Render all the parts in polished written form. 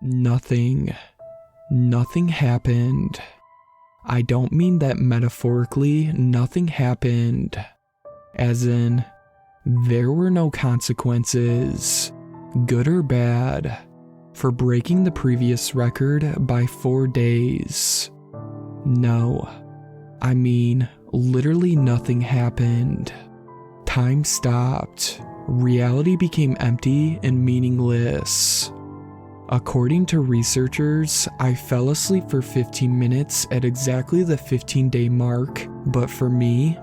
Nothing happened. I don't mean that metaphorically, nothing happened. As in, there were no consequences, good or bad, for breaking the previous record by 4 days. No, I mean, literally nothing happened. Time stopped. Reality became empty and meaningless. According to researchers, I fell asleep for 15 minutes at exactly the 15-day mark, but for me,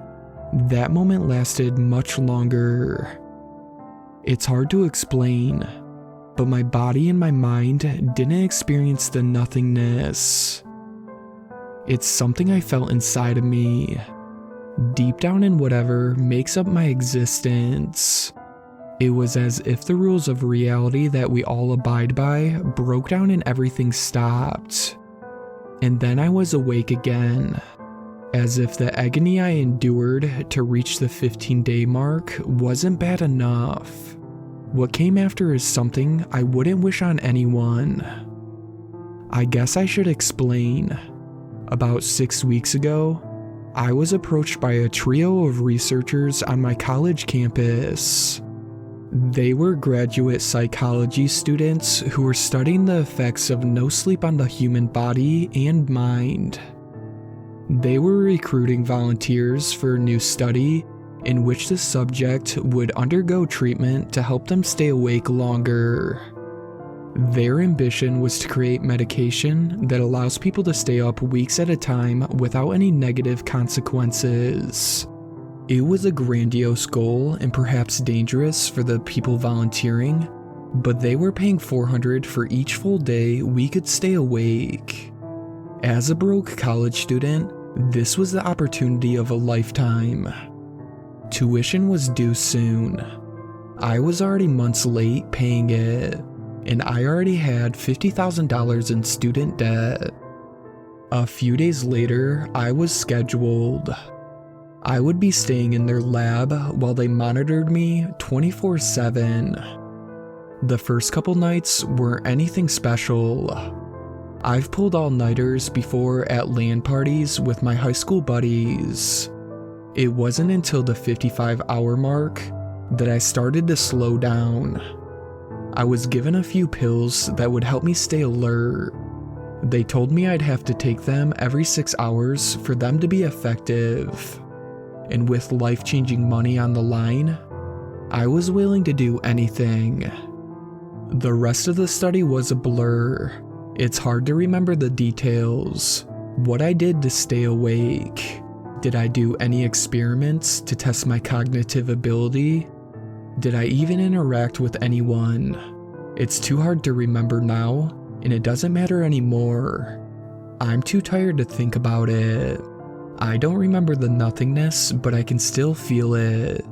that moment lasted much longer. It's hard to explain, but my body and my mind didn't experience the nothingness. It's something I felt inside of me, deep down in whatever makes up my existence. It was as if the rules of reality that we all abide by broke down and everything stopped. And then I was awake again, as if the agony I endured to reach the 15-day mark wasn't bad enough. What came after is something I wouldn't wish on anyone. I guess I should explain. About 6 weeks ago, I was approached by a trio of researchers on my college campus. They were graduate psychology students who were studying the effects of no sleep on the human body and mind. They were recruiting volunteers for a new study in which the subject would undergo treatment to help them stay awake longer. Their ambition was to create medication that allows people to stay up weeks at a time without any negative consequences. It was a grandiose goal and perhaps dangerous for the people volunteering, but they were paying $400 for each full day we could stay awake. As a broke college student, this was the opportunity of a lifetime. Tuition was due soon. I was already months late paying it, and I already had $50,000 in student debt. A few days later, I was scheduled. I would be staying in their lab while they monitored me 24/7. The first couple nights weren't anything special. I've pulled all-nighters before at LAN parties with my high school buddies. It wasn't until the 55-hour mark that I started to slow down. I was given a few pills that would help me stay alert. They told me I'd have to take them every 6 hours for them to be effective. And with life-changing money on the line, I was willing to do anything. The rest of the study was a blur. It's hard to remember the details. What I did to stay awake. Did I do any experiments to test my cognitive ability? Did I even interact with anyone? It's too hard to remember now, and it doesn't matter anymore. I'm too tired to think about it. I don't remember the nothingness, but I can still feel it.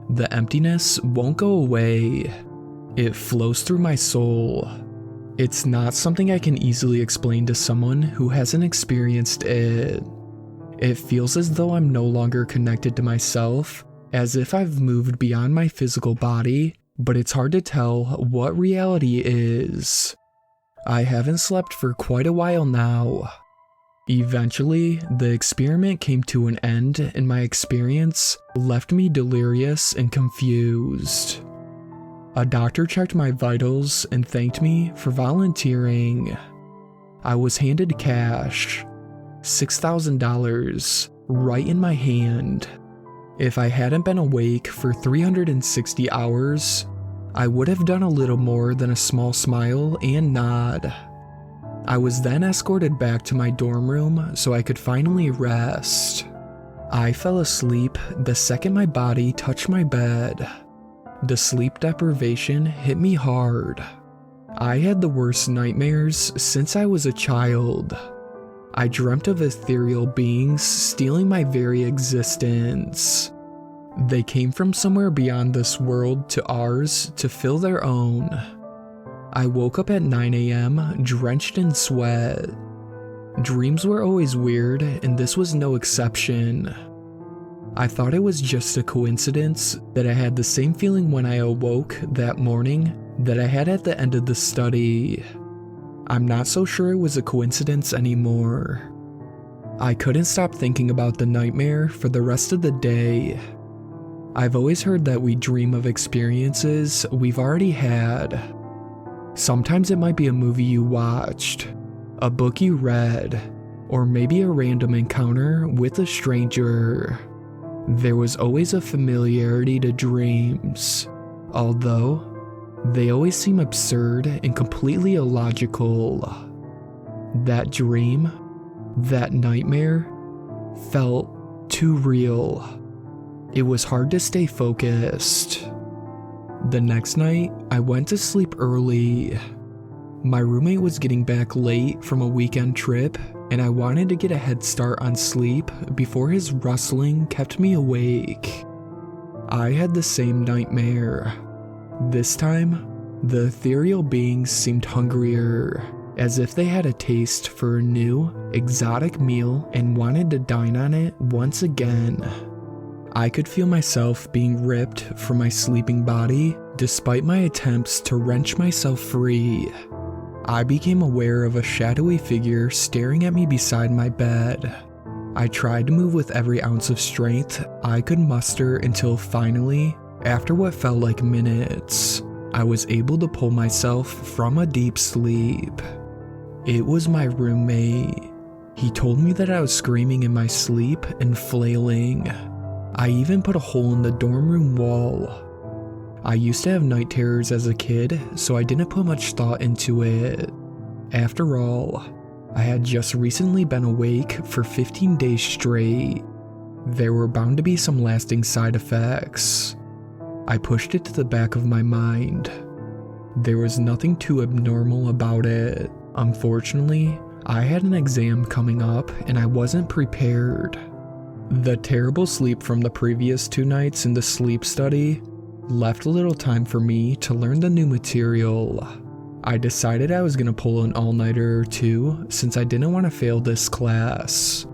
The emptiness won't go away. It flows through my soul. It's not something I can easily explain to someone who hasn't experienced it. It feels as though I'm no longer connected to myself, as if I've moved beyond my physical body, but it's hard to tell what reality is. I haven't slept for quite a while now. Eventually, the experiment came to an end and my experience left me delirious and confused. A doctor checked my vitals and thanked me for volunteering. I was handed cash, $6,000, right in my hand. If I hadn't been awake for 360 hours, I would have done a little more than a small smile and nod. I was then escorted back to my dorm room so I could finally rest. I fell asleep the second my body touched my bed. The sleep deprivation hit me hard. I had the worst nightmares since I was a child. I dreamt of ethereal beings stealing my very existence. They came from somewhere beyond this world to ours to fill their own. I woke up at 9 a.m. drenched in sweat. Dreams were always weird, and this was no exception. I thought it was just a coincidence that I had the same feeling when I awoke that morning that I had at the end of the study. I'm not so sure it was a coincidence anymore. I couldn't stop thinking about the nightmare for the rest of the day. I've always heard that we dream of experiences we've already had. Sometimes it might be a movie you watched, a book you read, or maybe a random encounter with a stranger. There was always a familiarity to dreams, although they always seem absurd and completely illogical. That dream, that nightmare, felt too real. It was hard to stay focused. The next night, I went to sleep early. My roommate was getting back late from a weekend trip, and I wanted to get a head start on sleep before his rustling kept me awake. I had the same nightmare. This time, the ethereal beings seemed hungrier, as if they had a taste for a new, exotic meal and wanted to dine on it once again. I could feel myself being ripped from my sleeping body despite my attempts to wrench myself free. I became aware of a shadowy figure staring at me beside my bed. I tried to move with every ounce of strength I could muster until finally, after what felt like minutes, I was able to pull myself from a deep sleep. It was my roommate. He told me that I was screaming in my sleep and flailing. I even put a hole in the dorm room wall. I used to have night terrors as a kid, so I didn't put much thought into it. After all, I had just recently been awake for 15 days straight. There were bound to be some lasting side effects. I pushed it to the back of my mind. There was nothing too abnormal about it. Unfortunately, I had an exam coming up and I wasn't prepared. The terrible sleep from the previous 2 nights in the sleep study left little time for me to learn the new material. I decided I was going to pull an all-nighter or 2 since I didn't want to fail this class.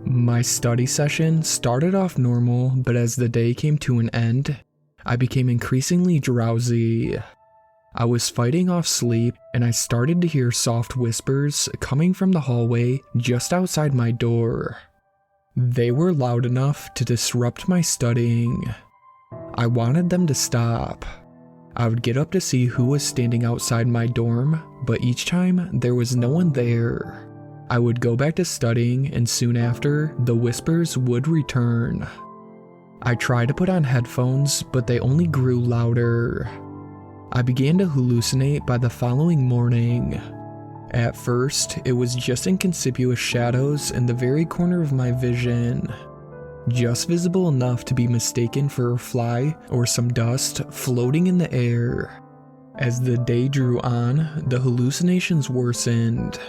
My study session started off normal, but as the day came to an end, I became increasingly drowsy. I was fighting off sleep and I started to hear soft whispers coming from the hallway just outside my door. They were loud enough to disrupt my studying. I wanted them to stop. I would get up to see who was standing outside my dorm, but each time there was no one there. I would go back to studying and soon after, the whispers would return. I tried to put on headphones, but they only grew louder. I began to hallucinate by the following morning. At first, it was just inconspicuous shadows in the very corner of my vision. Just visible enough to be mistaken for a fly or some dust floating in the air. As the day drew on, the hallucinations worsened.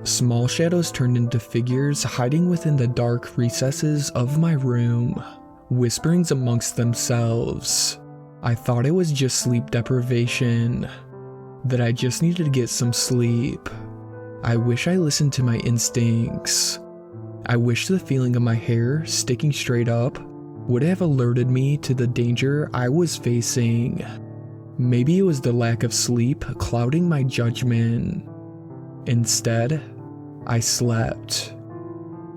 Small shadows turned into figures hiding within the dark recesses of my room, whisperings amongst themselves. I thought it was just sleep deprivation, that I just needed to get some sleep. I wish I listened to my instincts. I wish the feeling of my hair sticking straight up would have alerted me to the danger I was facing. Maybe it was the lack of sleep clouding my judgment. Instead, I slept.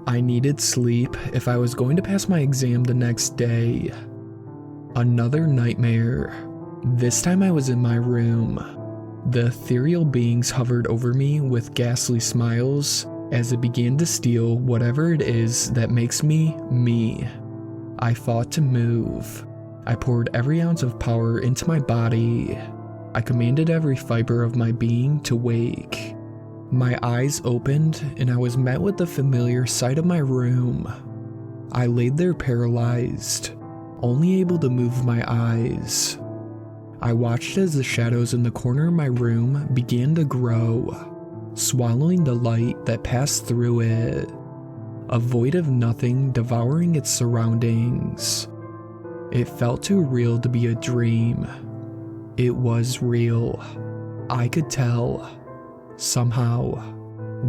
I needed sleep if I was going to pass my exam the next day. Another nightmare. This time I was in my room. The ethereal beings hovered over me with ghastly smiles as it began to steal whatever it is that makes me, me. I fought to move. I poured every ounce of power into my body. I commanded every fiber of my being to wake. My eyes opened and I was met with the familiar sight of my room. I laid there paralyzed, only able to move my eyes. I watched as the shadows in the corner of my room began to grow, swallowing the light that passed through it. A void of nothing devouring its surroundings. It felt too real to be a dream. It was real. I could tell. Somehow,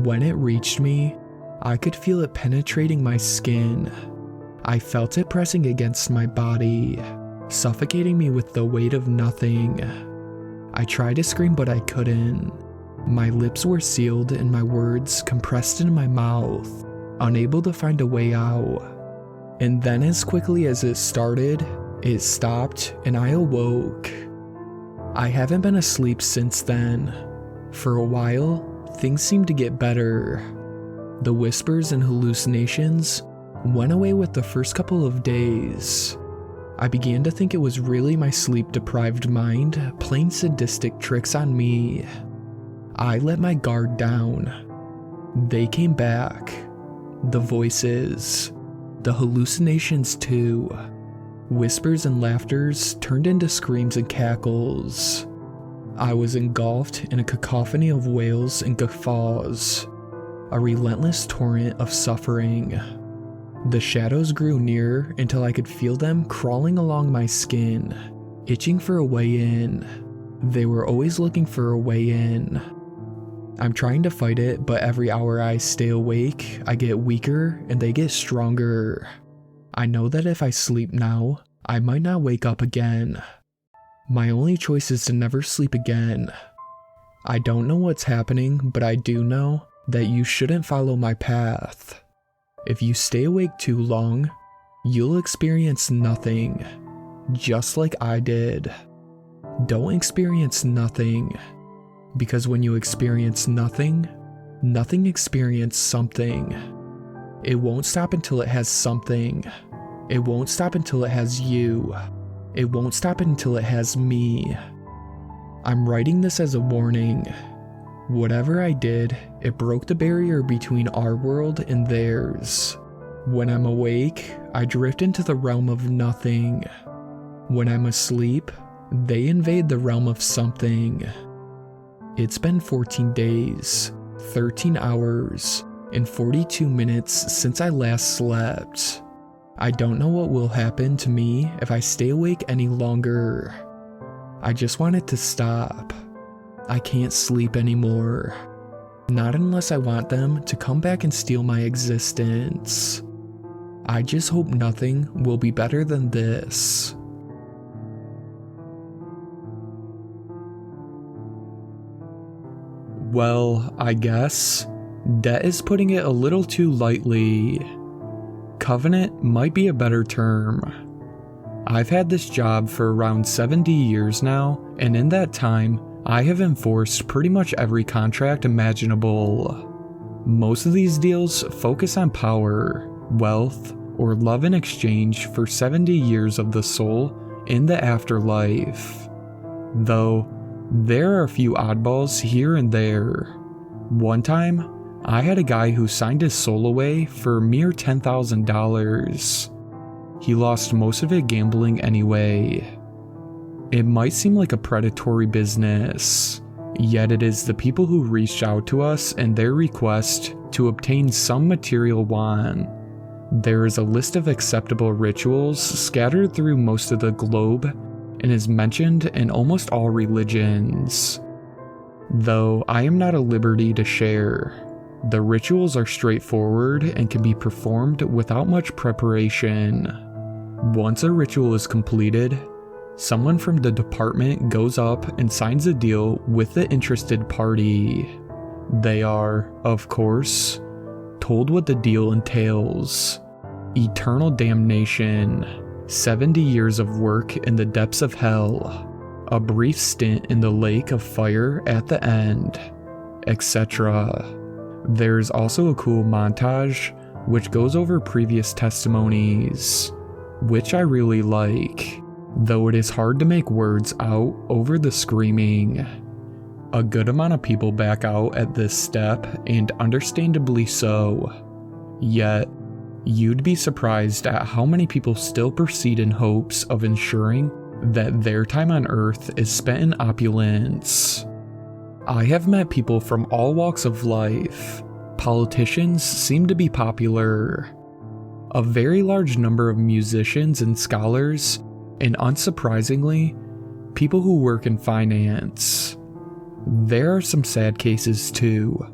when it reached me, I could feel it penetrating my skin. I felt it pressing against my body, suffocating me with the weight of nothing. I tried to scream, but I couldn't. My lips were sealed and my words compressed in my mouth, unable to find a way out. And then as quickly as it started, it stopped and I awoke. I haven't been asleep since then. For a while, things seemed to get better. The whispers and hallucinations went away with the first couple of days. I began to think it was really my sleep-deprived mind playing sadistic tricks on me. I let my guard down. They came back. The voices. The hallucinations too. Whispers and laughters turned into screams and cackles. I was engulfed in a cacophony of wails and guffaws. A relentless torrent of suffering. The shadows grew near until I could feel them crawling along my skin, itching for a way in. They were always looking for a way in. I'm trying to fight it, but every hour I stay awake, I get weaker and they get stronger. I know that if I sleep now, I might not wake up again. My only choice is to never sleep again. I don't know what's happening, but I do know that you shouldn't follow my path. If you stay awake too long, you'll experience nothing, just like I did. Don't experience nothing, because when you experience nothing, nothing experiences something. It won't stop until it has something. It won't stop until it has you. It won't stop until it has me. I'm writing this as a warning. Whatever I did, it broke the barrier between our world and theirs. When I'm awake, I drift into the realm of nothing. When I'm asleep, they invade the realm of something. It's been 14 days, 13 hours, and 42 minutes since I last slept. I don't know what will happen to me if I stay awake any longer. I just want it to stop. I can't sleep anymore. Not unless I want them to come back and steal my existence. I just hope nothing will be better than this. Well, I guess debt is putting it a little too lightly. Covenant might be a better term. I've had this job for around 70 years now, and in that time, I have enforced pretty much every contract imaginable. Most of these deals focus on power, wealth, or love in exchange for 70 years of the soul in the afterlife. Though, there are a few oddballs here and there. One time, I had a guy who signed his soul away for a mere $10,000. He lost most of it gambling anyway. It might seem like a predatory business, yet it is the people who reached out to us and their request to obtain some material want. There is a list of acceptable rituals scattered through most of the globe and is mentioned in almost all religions. Though I am not at liberty to share. The rituals are straightforward and can be performed without much preparation. Once a ritual is completed, someone from the department goes up and signs a deal with the interested party. They are, of course, told what the deal entails. Eternal damnation, 70 years of work in the depths of hell, a brief stint in the lake of fire at the end, etc. There's also a cool montage which goes over previous testimonies, which I really like, though it is hard to make words out over the screaming. A good amount of people back out at this step, and understandably so. Yet, you'd be surprised at how many people still proceed in hopes of ensuring that their time on Earth is spent in opulence. I have met people from all walks of life. Politicians seem to be popular. A very large number of musicians and scholars, and unsurprisingly, people who work in finance. There are some sad cases too.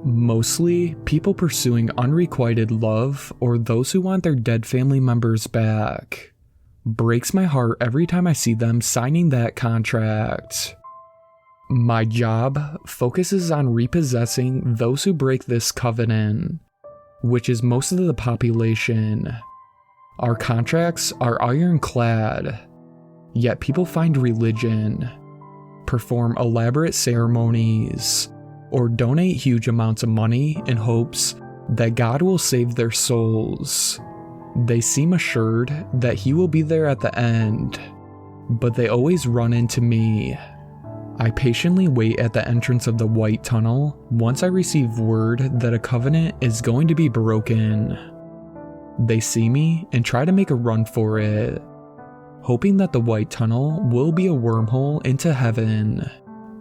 Mostly people pursuing unrequited love or those who want their dead family members back. Breaks my heart every time I see them signing that contract. My job focuses on repossessing those who break this covenant, which is most of the population. Our contracts are ironclad, yet people find religion, perform elaborate ceremonies, or donate huge amounts of money in hopes that God will save their souls. They seem assured that He will be there at the end, but they always run into me. I patiently wait at the entrance of the white tunnel once I receive word that a covenant is going to be broken. They see me and try to make a run for it, hoping that the white tunnel will be a wormhole into heaven,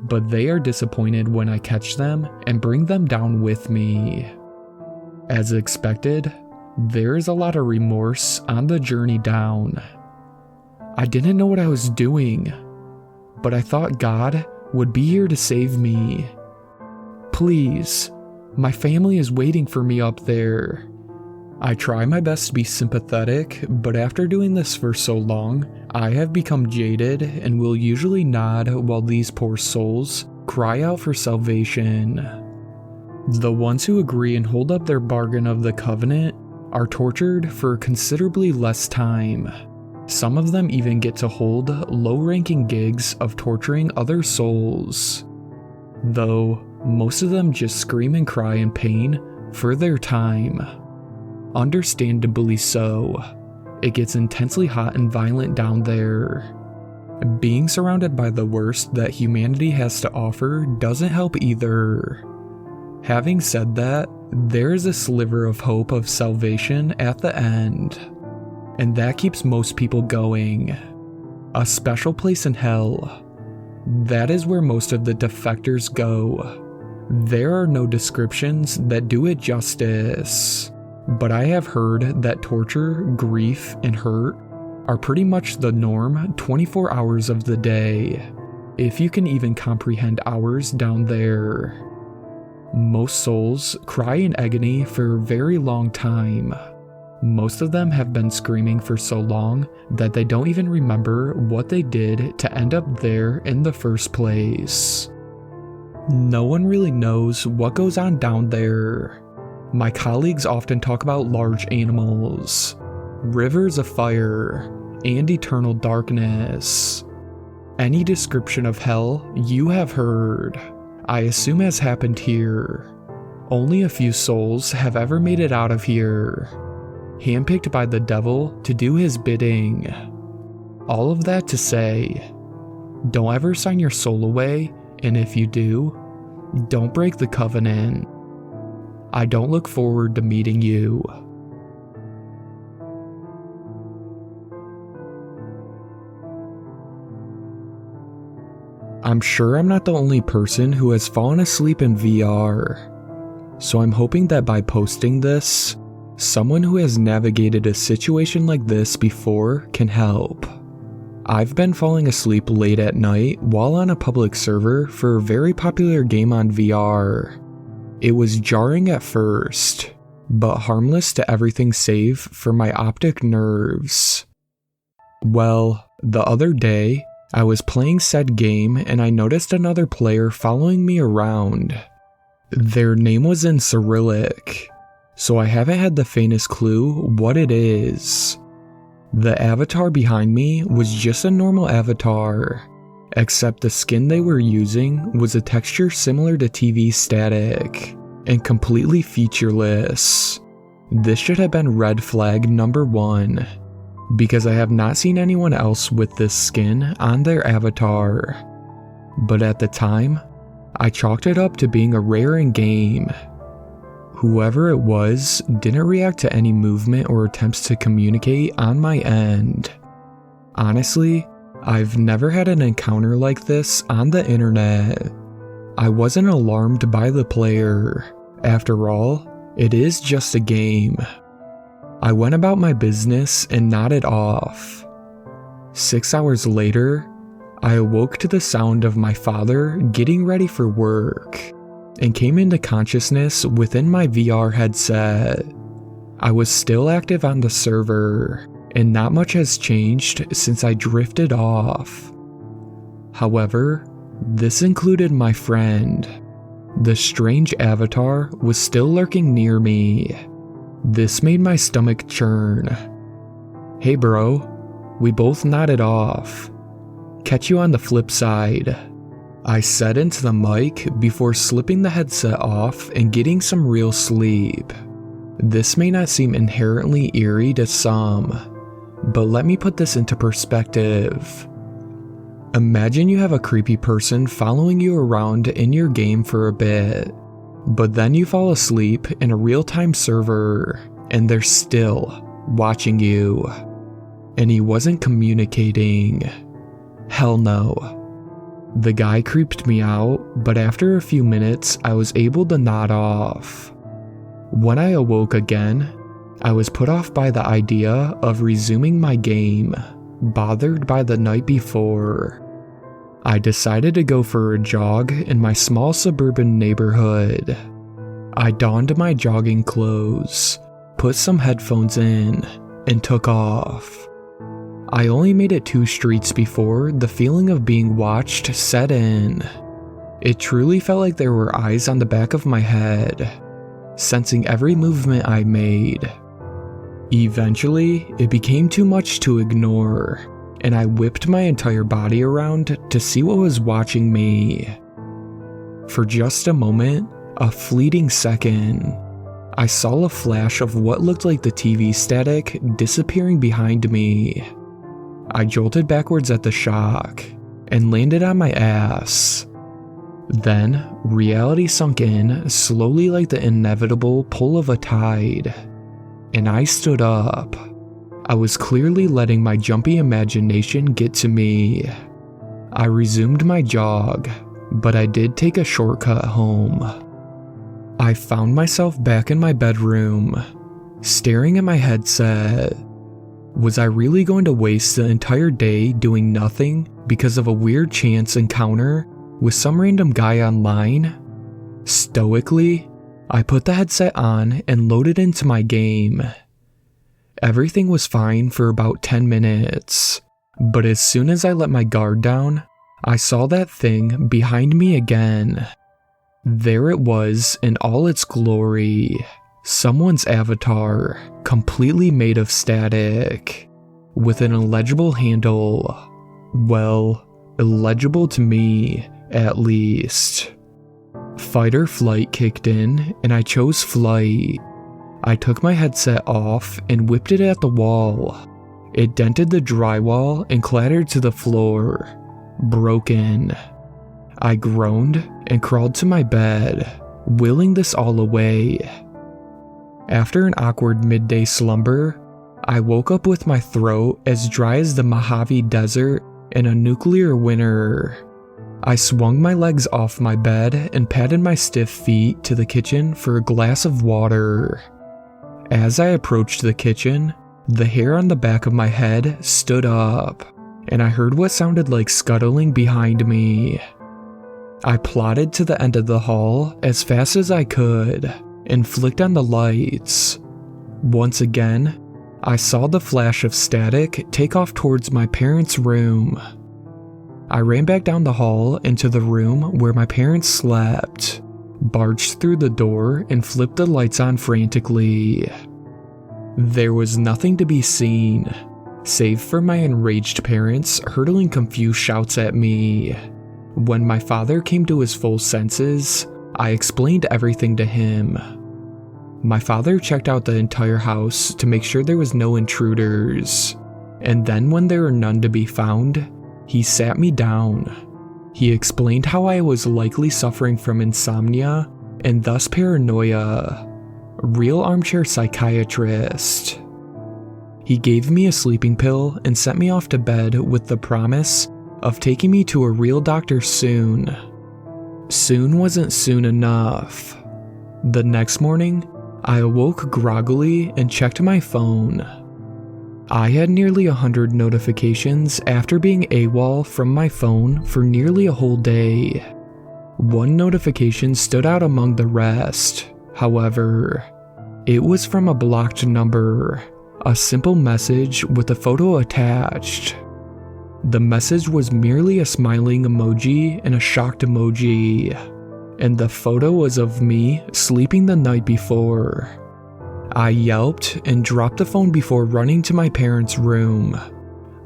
but they are disappointed when I catch them and bring them down with me. As expected, there is a lot of remorse on the journey down. I didn't know what I was doing, but I thought God would be here to save me. Please, my family is waiting for me up there. I try my best to be sympathetic, but after doing this for so long, I have become jaded and will usually nod while these poor souls cry out for salvation. The ones who agree and hold up their bargain of the covenant are tortured for considerably less time. Some of them even get to hold low-ranking gigs of torturing other souls, though most of them just scream and cry in pain for their time. Understandably so. It gets intensely hot and violent down there. Being surrounded by the worst that humanity has to offer doesn't help either. Having said that, there is a sliver of hope of salvation at the end, and that keeps most people going. A special place in hell. That is where most of the defectors go. There are no descriptions that do it justice, but I have heard that torture, grief, and hurt are pretty much the norm 24 hours of the day, if you can even comprehend hours down there. Most souls cry in agony for a very long time. Most of them have been screaming for so long that they don't even remember what they did to end up there in the first place. No one really knows what goes on down there. My colleagues often talk about large animals, rivers of fire, and eternal darkness. Any description of hell you have heard, I assume has happened here. Only a few souls have ever made it out of here, handpicked by the devil to do his bidding. All of that to say, don't ever sign your soul away, and if you do, don't break the covenant. I don't look forward to meeting you. I'm sure I'm not the only person who has fallen asleep in VR, so I'm hoping that by posting this, someone who has navigated a situation like this before can help. I've been falling asleep late at night while on a public server for a very popular game on VR. It was jarring at first, but harmless to everything save for my optic nerves. Well, the other day, I was playing said game and I noticed another player following me around. Their name was in Cyrillic, so I haven't had the faintest clue what it is. The avatar behind me was just a normal avatar, except the skin they were using was a texture similar to TV static, and completely featureless. This should have been red flag number 1, because I have not seen anyone else with this skin on their avatar. But at the time, I chalked it up to being a rare in game. Whoever it was didn't react to any movement or attempts to communicate on my end. Honestly, I've never had an encounter like this on the internet. I wasn't alarmed by the player. After all, it is just a game. I went about my business and nodded off. 6 hours later, I awoke to the sound of my father getting ready for work, and came into consciousness within my VR headset. I was still active on the server, and not much has changed since I drifted off. However, This included my friend. The strange avatar was still lurking near me. This made my stomach churn. "Hey bro," we both nodded off. "Catch you on the flip side," I said into the mic before slipping the headset off and getting some real sleep. This may not seem inherently eerie to some, but let me put this into perspective. Imagine you have a creepy person following you around in your game for a bit, but then you fall asleep in a real-time server and they're still watching you. And he wasn't communicating. Hell no. The guy creeped me out, but after a few minutes I was able to nod off. When I awoke again, I was put off by the idea of resuming my game, bothered by the night before. I decided to go for a jog in my small suburban neighborhood. I donned my jogging clothes, put some headphones in, and took off. I only made it 2 streets before the feeling of being watched set in. It truly felt like there were eyes on the back of my head, sensing every movement I made. Eventually, it became too much to ignore, and I whipped my entire body around to see what was watching me. For just a moment, a fleeting second, I saw a flash of what looked like the TV static disappearing behind me. I jolted backwards at the shock and landed on my ass. Then, reality sunk in slowly like the inevitable pull of a tide, and I stood up. I was clearly letting my jumpy imagination get to me. I resumed my jog, but I did take a shortcut home. I found myself back in my bedroom, staring at my headset. Was I really going to waste the entire day doing nothing because of a weird chance encounter with some random guy online? Stoically, I put the headset on and loaded into my game. Everything was fine for about 10 minutes, but as soon as I let my guard down, I saw that thing behind me again. There it was in all its glory. Someone's avatar, completely made of static, with an illegible handle. Well, illegible to me, at least. Fight or flight kicked in, and I chose flight. I took my headset off and whipped it at the wall. It dented the drywall and clattered to the floor. Broken. I groaned and crawled to my bed, willing this all away. After an awkward midday slumber, I woke up with my throat as dry as the Mojave Desert in a nuclear winter. I swung my legs off my bed and patted my stiff feet to the kitchen for a glass of water. As I approached the kitchen, the hair on the back of my head stood up, and I heard what sounded like scuttling behind me. I plodded to the end of the hall as fast as I could and flicked on the lights. Once again, I saw the flash of static take off towards my parents' room. I ran back down the hall into the room where my parents slept, barged through the door, and flipped the lights on frantically. There was nothing to be seen, save for my enraged parents hurling confused shouts at me. When my father came to his full senses, I explained everything to him. My father checked out the entire house to make sure there was no intruders, and then when there were none to be found, he sat me down. He explained how I was likely suffering from insomnia and thus paranoia. Real armchair psychiatrist. He gave me a sleeping pill and sent me off to bed with the promise of taking me to a real doctor soon. Soon wasn't soon enough. The next morning, I awoke groggily and checked my phone. I had nearly 100 notifications after being AWOL from my phone for nearly a whole day. One notification stood out among the rest, however. It was from a blocked number, a simple message with a photo attached. The message was merely a smiling emoji and a shocked emoji, and the photo was of me sleeping the night before. I yelped and dropped the phone before running to my parents' room.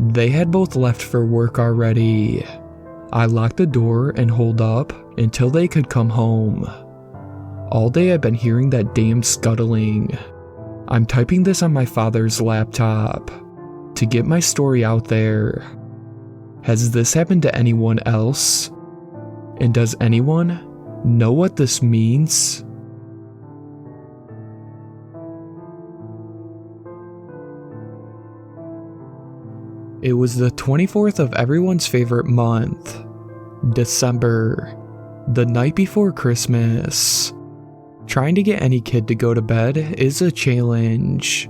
They had both left for work already. I locked the door and holed up until they could come home. All day I've been hearing that damn scuttling. I'm typing this on my father's laptop to get my story out there. Has this happened to anyone else? And does anyone know what this means? It was the 24th of everyone's favorite month, December, the night before Christmas. Trying to get any kid to go to bed is a challenge.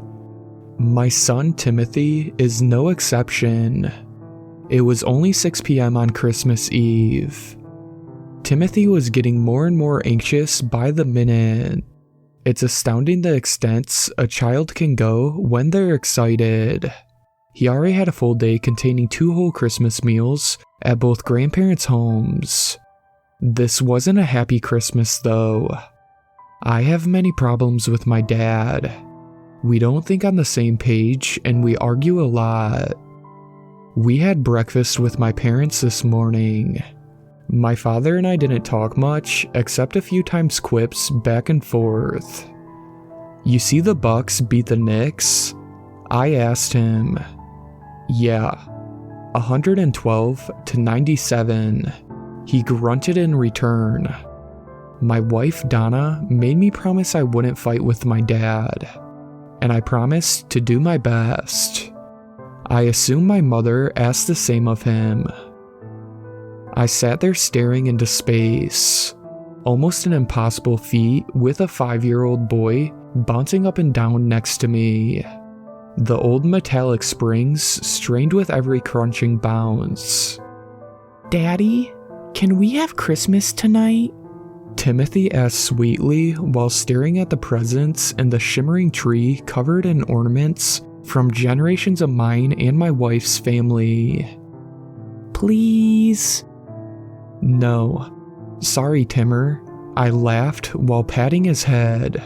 My son Timothy is no exception. It was only 6 p.m. on Christmas Eve. Timothy was getting more and more anxious by the minute. It's astounding the extents a child can go when they're excited. He already had a full day containing 2 whole Christmas meals at both grandparents' homes. This wasn't a happy Christmas though. I have many problems with my dad. We don't think on the same page and we argue a lot. We had breakfast with my parents this morning. My father and I didn't talk much, except a few times quips back and forth. You see the Bucks beat the Knicks? I asked him. Yeah, 112-97. He grunted in return. My wife Donna made me promise I wouldn't fight with my dad, and I promised to do my best. I assume my mother asked the same of him. I sat there staring into space, almost an impossible feat with a 5-year-old boy bouncing up and down next to me. The old metallic springs strained with every crunching bounce. Daddy, can we have Christmas tonight? Timothy asked sweetly while staring at the presents and the shimmering tree covered in ornaments from generations of mine and my wife's family. Please? No. Sorry, Timmer. I laughed while patting his head.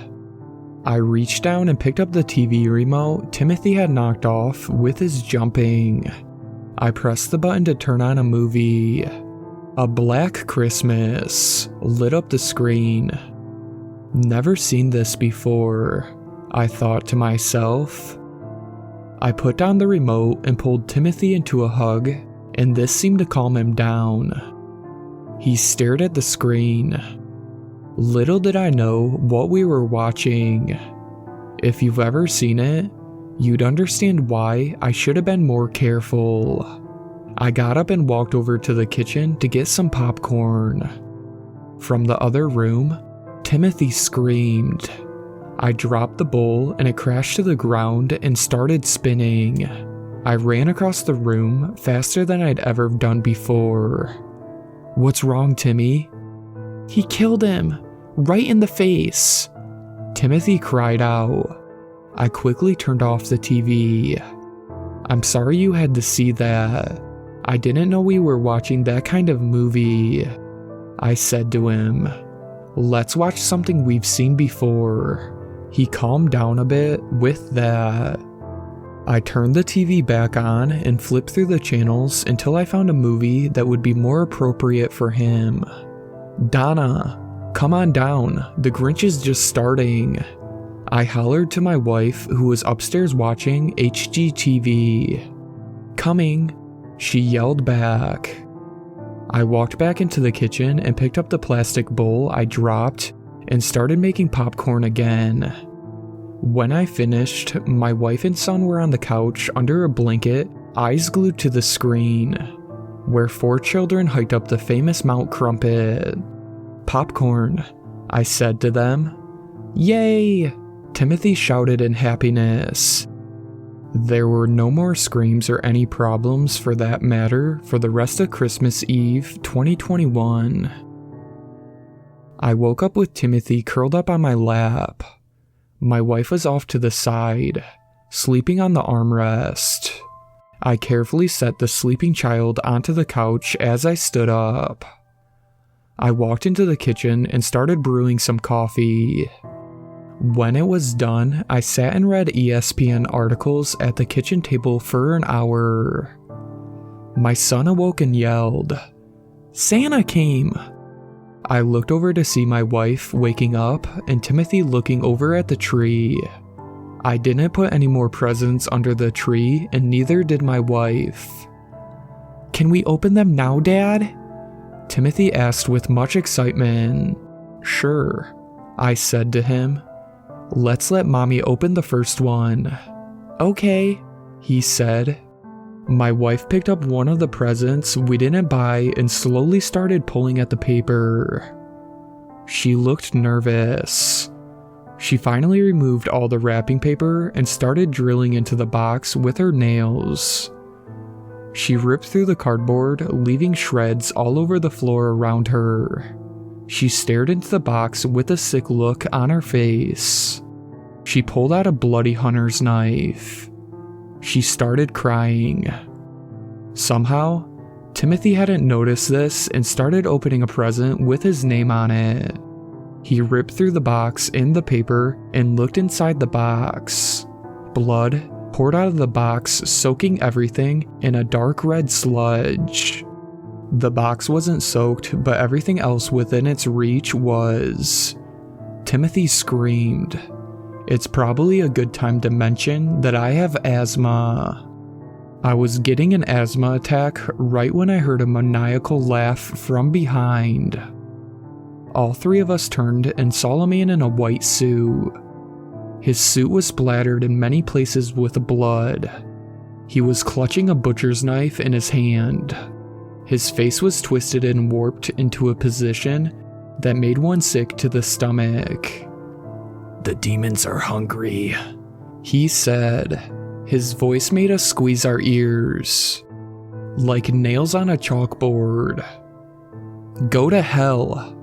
I reached down and picked up the TV remote Timothy had knocked off with his jumping. I pressed the button to turn on a movie. A Black Christmas lit up the screen. Never seen this before, I thought to myself. I put down the remote and pulled Timothy into a hug, and this seemed to calm him down. He stared at the screen. Little did I know what we were watching. If you've ever seen it, you'd understand why I should have been more careful. I got up and walked over to the kitchen to get some popcorn. From the other room, Timothy screamed. I dropped the bowl and it crashed to the ground and started spinning. I ran across the room faster than I'd ever done before. What's wrong, Timmy? He killed him, right in the face. Timothy cried out. I quickly turned off the TV. I'm sorry you had to see that. I didn't know we were watching that kind of movie. I said to him, let's watch something we've seen before. He calmed down a bit with that. I turned the TV back on and flipped through the channels until I found a movie that would be more appropriate for him. Donna, come on down, the Grinch is just starting. I hollered to my wife who was upstairs watching HGTV. Coming, she yelled back. I walked back into the kitchen and picked up the plastic bowl I dropped and started making popcorn again. When I finished, my wife and son were on the couch under a blanket, eyes glued to the screen, where 4 children hiked up the famous Mount Crumpet. Popcorn, I said to them. Yay! Timothy shouted in happiness. There were no more screams or any problems for that matter for the rest of Christmas Eve 2021. I woke up with Timothy curled up on my lap. My wife was off to the side, sleeping on the armrest. I carefully set the sleeping child onto the couch as I stood up. I walked into the kitchen and started brewing some coffee. When it was done, I sat and read ESPN articles at the kitchen table for an hour. My son awoke and yelled, "Santa came!" I looked over to see my wife waking up and Timothy looking over at the tree. I didn't put any more presents under the tree, and neither did my wife. "Can we open them now, Dad?" Timothy asked with much excitement. "Sure," I said to him. "Let's let Mommy open the first one." "Okay," he said. My wife picked up one of the presents we didn't buy and slowly started pulling at the paper. She looked nervous. She finally removed all the wrapping paper and started drilling into the box with her nails. She ripped through the cardboard, leaving shreds all over the floor around her. She stared into the box with a sick look on her face. She pulled out a bloody hunter's knife. She started crying. Somehow, Timothy hadn't noticed this and started opening a present with his name on it. He ripped through the box in the paper and looked inside the box. Blood poured out of the box, soaking everything in a dark red sludge. The box wasn't soaked, but everything else within its reach was. Timothy screamed. It's probably a good time to mention that I have asthma. I was getting an asthma attack right when I heard a maniacal laugh from behind. All three of us turned and saw a man in a white suit. His suit was splattered in many places with blood. He was clutching a butcher's knife in his hand. His face was twisted and warped into a position that made one sick to the stomach. "The demons are hungry," he said. His voice made us squeeze our ears. Like nails on a chalkboard. "Go to hell,"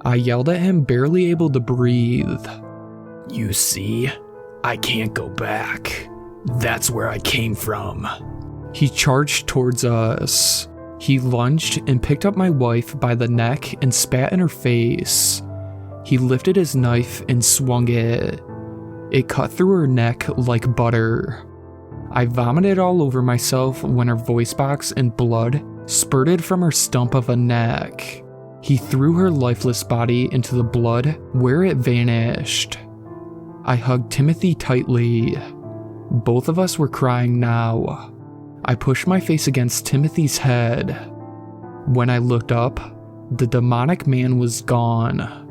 I yelled at him, barely able to breathe. "You see, I can't go back. That's where I came from." He charged towards us. He lunged and picked up my wife by the neck and spat in her face. He lifted his knife and swung it. It cut through her neck like butter. I vomited all over myself when her voice box and blood spurted from her stump of a neck. He threw her lifeless body into the blood where it vanished. I hugged Timothy tightly. Both of us were crying now. I pushed my face against Timothy's head. When I looked up, the demonic man was gone.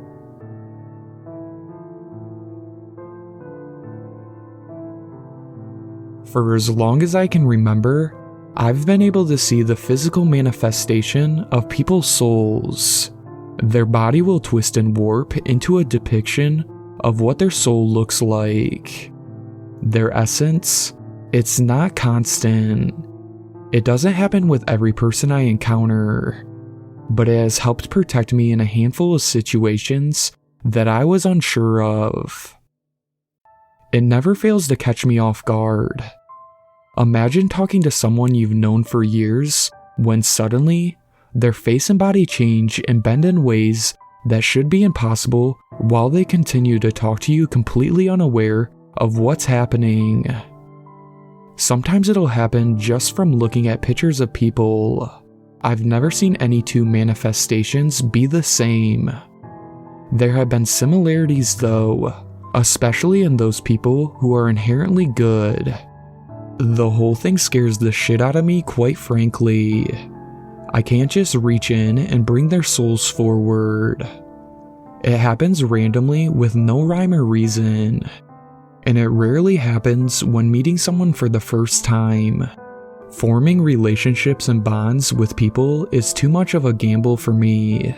For as long as I can remember, I've been able to see the physical manifestation of people's souls. Their body will twist and warp into a depiction of what their soul looks like. Their essence, it's not constant. It doesn't happen with every person I encounter, but it has helped protect me in a handful of situations that I was unsure of. It never fails to catch me off guard. Imagine talking to someone you've known for years when suddenly their face and body change and bend in ways that should be impossible while they continue to talk to you completely unaware of what's happening. Sometimes it'll happen just from looking at pictures of people. I've never seen any two manifestations be the same. There have been similarities though, especially in those people who are inherently good. The whole thing scares the shit out of me, quite frankly. I can't just reach in and bring their souls forward. It happens randomly with no rhyme or reason. And it rarely happens when meeting someone for the first time. Forming relationships and bonds with people is too much of a gamble for me.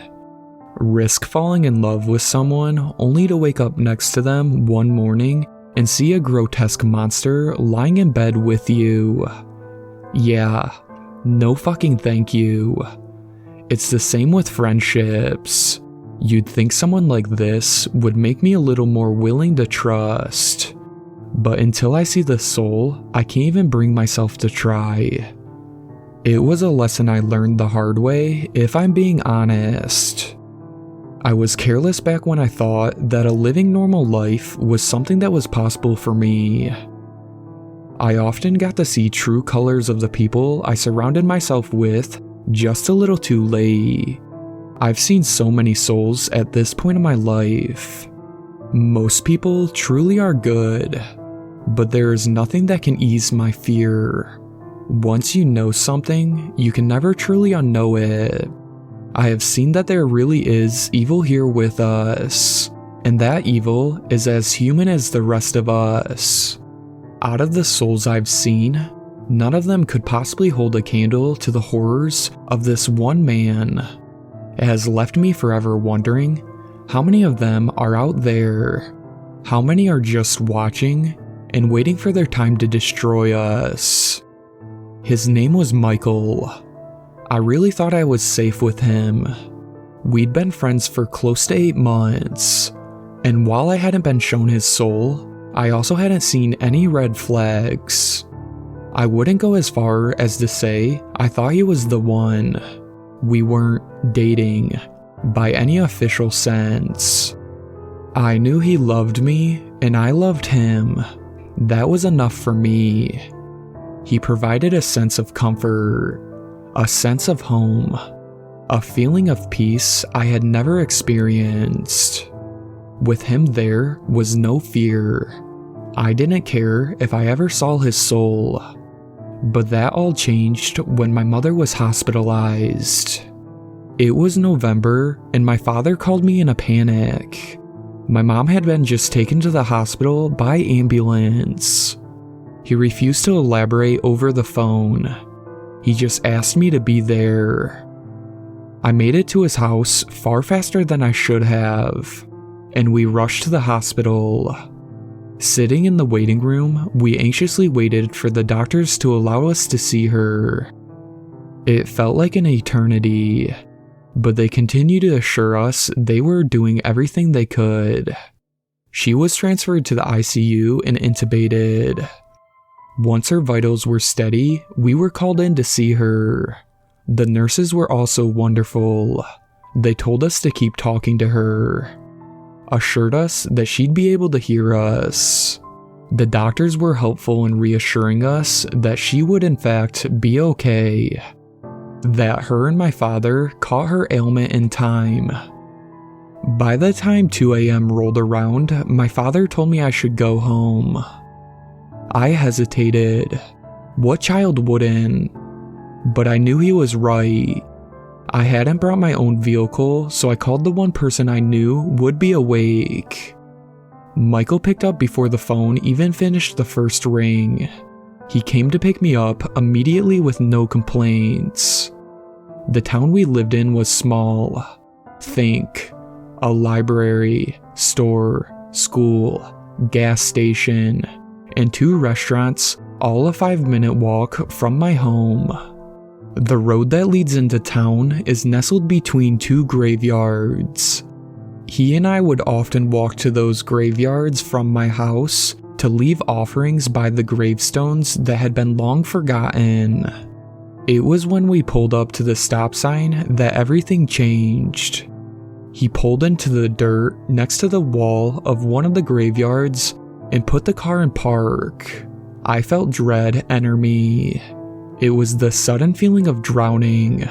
Risk falling in love with someone only to wake up next to them one morning and see a grotesque monster lying in bed with you. Yeah, no fucking thank you. It's the same with friendships. You'd think someone like this would make me a little more willing to trust. but until I see the soul, I can't even bring myself to try. It was a lesson I learned the hard way, if I'm being honest. I was careless back when I thought that a living normal life was something that was possible for me. I often got to see true colors of the people I surrounded myself with just a little too late. I've seen so many souls at this point in my life. Most people truly are good, but there is nothing that can ease my fear. Once you know something, you can never truly unknow it. I have seen that there really is evil here with us, and that evil is as human as the rest of us. Out of the souls I've seen, none of them could possibly hold a candle to the horrors of this one man. It has left me forever wondering, how many of them are out there? How many are just watching and waiting for their time to destroy us? His name was Michael. I really thought I was safe with him. We'd been friends for close to 8 months, and while I hadn't been shown his soul, I also hadn't seen any red flags. I wouldn't go as far as to say I thought he was the one. We weren't dating by any official sense. I knew he loved me and I loved him. That was enough for me. He provided a sense of comfort, a sense of home, a feeling of peace I had never experienced. With him there was no fear. I didn't care if I ever saw his soul. But that all changed when my mother was hospitalized. It was November, and my father called me in a panic. My mom had been just taken to the hospital by ambulance. He refused to elaborate over the phone. He just asked me to be there. I made it to his house far faster than I should have, and we rushed to the hospital. Sitting in the waiting room, we anxiously waited for the doctors to allow us to see her. It felt like an eternity, but they continued to assure us they were doing everything they could. She was transferred to the ICU and intubated. Once her vitals were steady, we were called in to see her. The nurses were also wonderful. They told us to keep talking to her, assured us that she'd be able to hear us. The doctors were helpful in reassuring us that she would in fact be okay, that her and my father caught her ailment in time. By the time 2 a.m. rolled around, my father told me I should go home. I hesitated. What child wouldn't? But I knew he was right. I hadn't brought my own vehicle, so I called the one person I knew would be awake. Michael picked up before the phone even finished the first ring. He came to pick me up immediately with no complaints. The town we lived in was small. Think, a library, store, school, gas station, and 2 restaurants, all a 5-minute walk from my home. The road that leads into town is nestled between 2 graveyards. He and I would often walk to those graveyards from my house to leave offerings by the gravestones that had been long forgotten. It was when we pulled up to the stop sign that everything changed. He pulled into the dirt next to the wall of one of the graveyards and put the car in park. I felt dread enter me. It was the sudden feeling of drowning,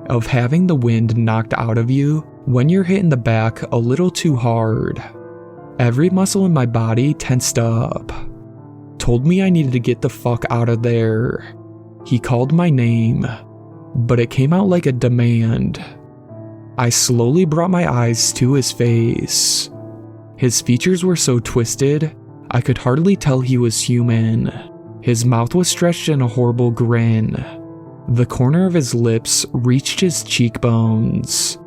of having the wind knocked out of you when you're hit in the back a little too hard. Every muscle in my body tensed up, told me I needed to get the fuck out of there. He called my name, but it came out like a demand. I slowly brought my eyes to his face. His features were so twisted, I could hardly tell he was human. His mouth was stretched in a horrible grin. The corner of his lips reached his cheekbones.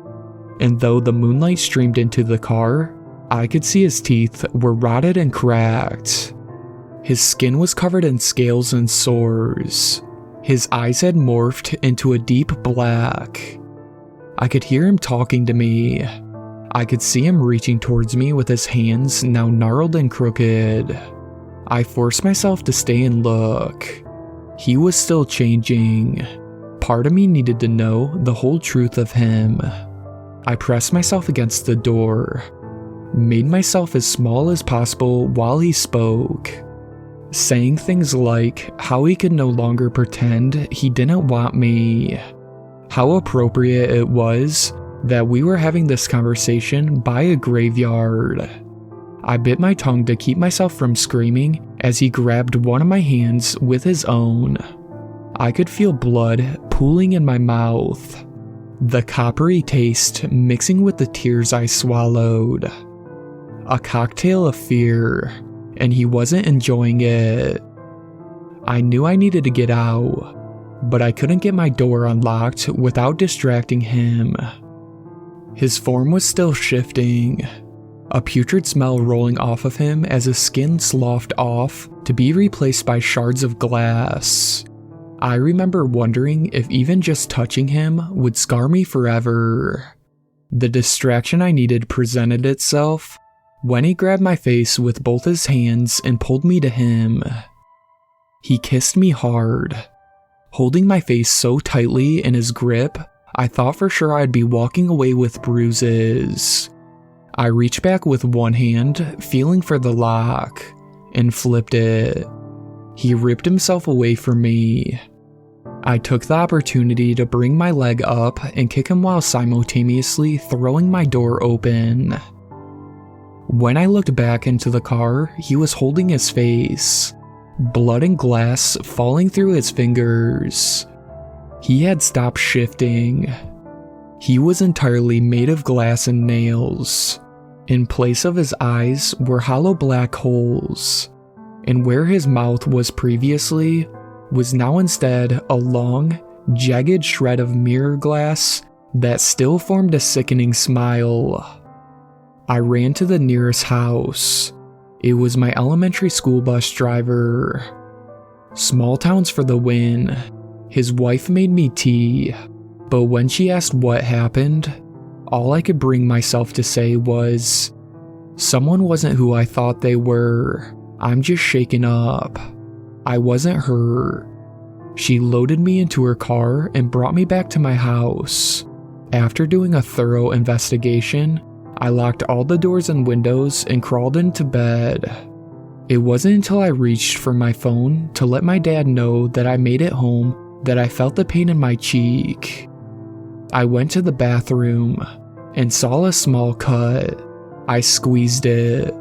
And though the moonlight streamed into the car, I could see his teeth were rotted and cracked. His skin was covered in scales and sores. His eyes had morphed into a deep black. I could hear him talking to me. I could see him reaching towards me with his hands now gnarled and crooked. I forced myself to stay and look. He was still changing. Part of me needed to know the whole truth of him. I pressed myself against the door, made myself as small as possible while he spoke, saying things like how he could no longer pretend he didn't want me, how appropriate it was that we were having this conversation by a graveyard. I bit my tongue to keep myself from screaming as he grabbed one of my hands with his own. I could feel blood pooling in my mouth, the coppery taste mixing with the tears I swallowed. A cocktail of fear, and he wasn't enjoying it. I knew I needed to get out, but I couldn't get my door unlocked without distracting him. His form was still shifting, a putrid smell rolling off of him as his skin sloughed off to be replaced by shards of glass. I remember wondering if even just touching him would scar me forever. The distraction I needed presented itself when he grabbed my face with both his hands and pulled me to him. He kissed me hard, holding my face so tightly in his grip, I thought for sure I'd be walking away with bruises. I reached back with one hand, feeling for the lock, and flipped it. He ripped himself away from me. I took the opportunity to bring my leg up and kick him while simultaneously throwing my door open. When I looked back into the car, he was holding his face, blood and glass falling through his fingers. He had stopped shifting. He was entirely made of glass and nails. In place of his eyes were hollow black holes, and where his mouth was previously was now instead a long, jagged shred of mirror glass that still formed a sickening smile. I ran to the nearest house. It was my elementary school bus driver. Small towns for the win. His wife made me tea, but when she asked what happened, all I could bring myself to say was, "Someone wasn't who I thought they were. I'm just shaken up." I wasn't hurt. She loaded me into her car and brought me back to my house. After doing a thorough investigation, I locked all the doors and windows and crawled into bed. It wasn't until I reached for my phone to let my dad know that I made it home that I felt the pain in my cheek. I went to the bathroom and saw a small cut. I squeezed it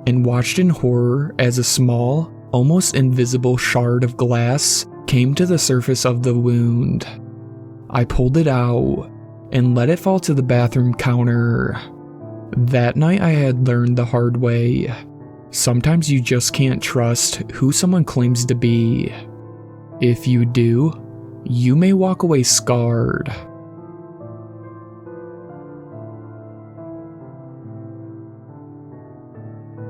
and watched in horror as a small, almost invisible shard of glass came to the surface of the wound. I pulled it out and let it fall to the bathroom counter. That night I had learned the hard way. Sometimes you just can't trust who someone claims to be. If you do, you may walk away scarred.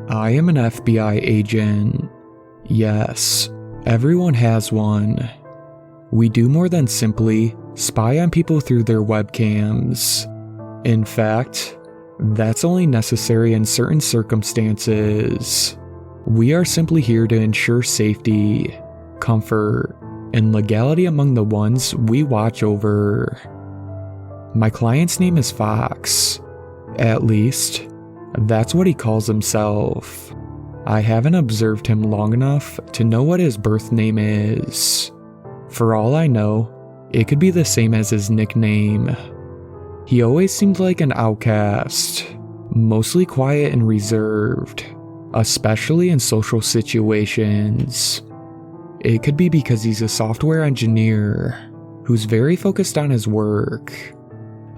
I am an FBI agent. Yes, everyone has one. We do more than simply spy on people through their webcams. In fact, that's only necessary in certain circumstances. We are simply here to ensure safety, comfort, and legality among the ones we watch over. My client's name is Fox. At least, that's what he calls himself. I haven't observed him long enough to know what his birth name is. For all I know, it could be the same as his nickname. He always seemed like an outcast, mostly quiet and reserved, especially in social situations. It could be because he's a software engineer who's very focused on his work.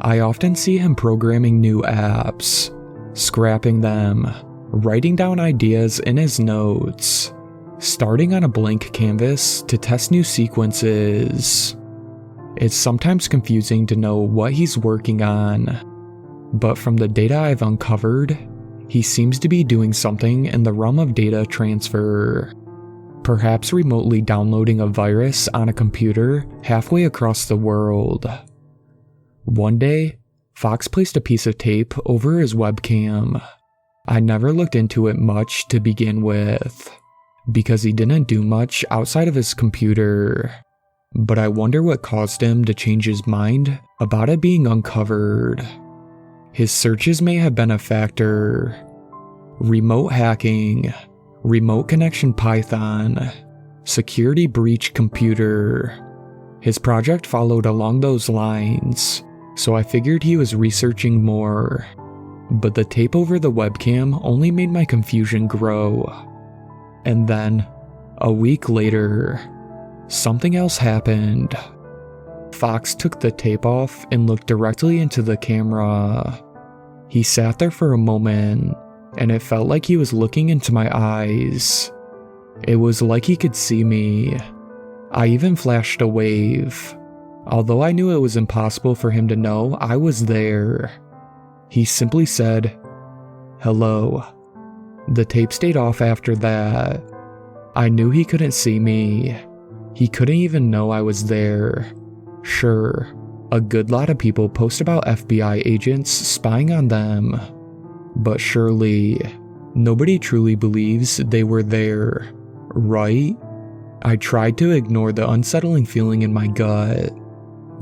I often see him programming new apps, scrapping them, writing down ideas in his notes, starting on a blank canvas to test new sequences. It's sometimes confusing to know what he's working on, but from the data I've uncovered, he seems to be doing something in the realm of data transfer, perhaps remotely downloading a virus on a computer halfway across the world. One day, Fox placed a piece of tape over his webcam. I never looked into it much to begin with. because he didn't do much outside of his computer. But I wonder what caused him to change his mind about it being uncovered. His searches may have been a factor. Remote hacking, remote connection Python, security breach computer. His project followed along those lines, so I figured he was researching more. But the tape over the webcam only made my confusion grow. And then, a week later, something else happened. Fox took the tape off and looked directly into the camera. He sat there for a moment, and it felt like he was looking into my eyes. It was like he could see me. I even flashed a wave, although I knew it was impossible for him to know I was there. He simply said, "Hello." The tape stayed off after that. I knew he couldn't see me. He couldn't even know I was there. Sure, a good lot of people post about FBI agents spying on them, but surely nobody truly believes they were there, right? I tried to ignore the unsettling feeling in my gut,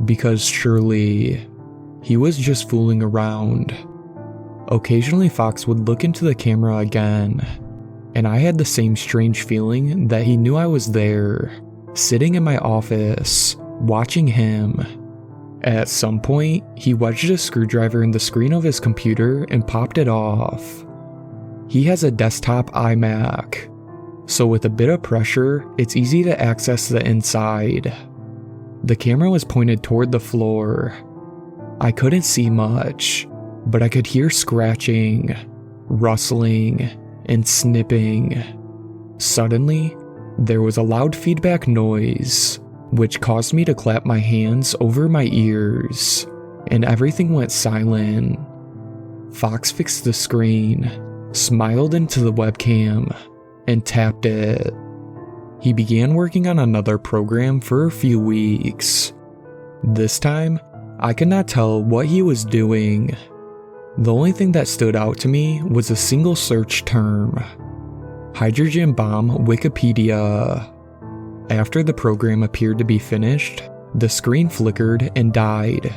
because surely he was just fooling around. Occasionally Fox would look into the camera again, and I had the same strange feeling that he knew I was there, sitting in my office, watching him. At some point, he wedged a screwdriver in the screen of his computer and popped it off. He has a desktop iMac, so with a bit of pressure, it's easy to access the inside. The camera was pointed toward the floor. I couldn't see much, but I could hear scratching, rustling, and snipping. Suddenly, there was a loud feedback noise, which caused me to clap my hands over my ears, and everything went silent. Fox fixed the screen, smiled into the webcam, and tapped it. He began working on another program for a few weeks. This time, I could not tell what he was doing. The only thing that stood out to me was a single search term: hydrogen bomb Wikipedia. After the program appeared to be finished, the screen flickered and died.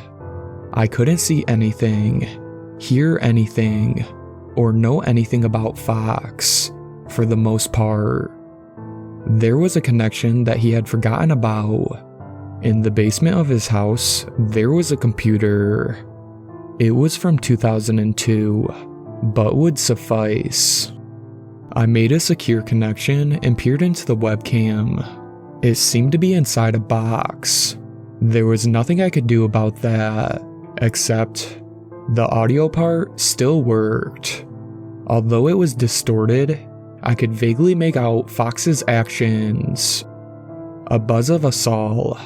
I couldn't see anything, hear anything, or know anything about Fox, for the most part. There was a connection that he had forgotten about. In the basement of his house, there was a computer. It was from 2002, but would suffice. I made a secure connection and peered into the webcam. It seemed to be inside a box. There was nothing I could do about that, except the audio part still worked. Although it was distorted, I could vaguely make out Fox's actions. A buzz of a saw,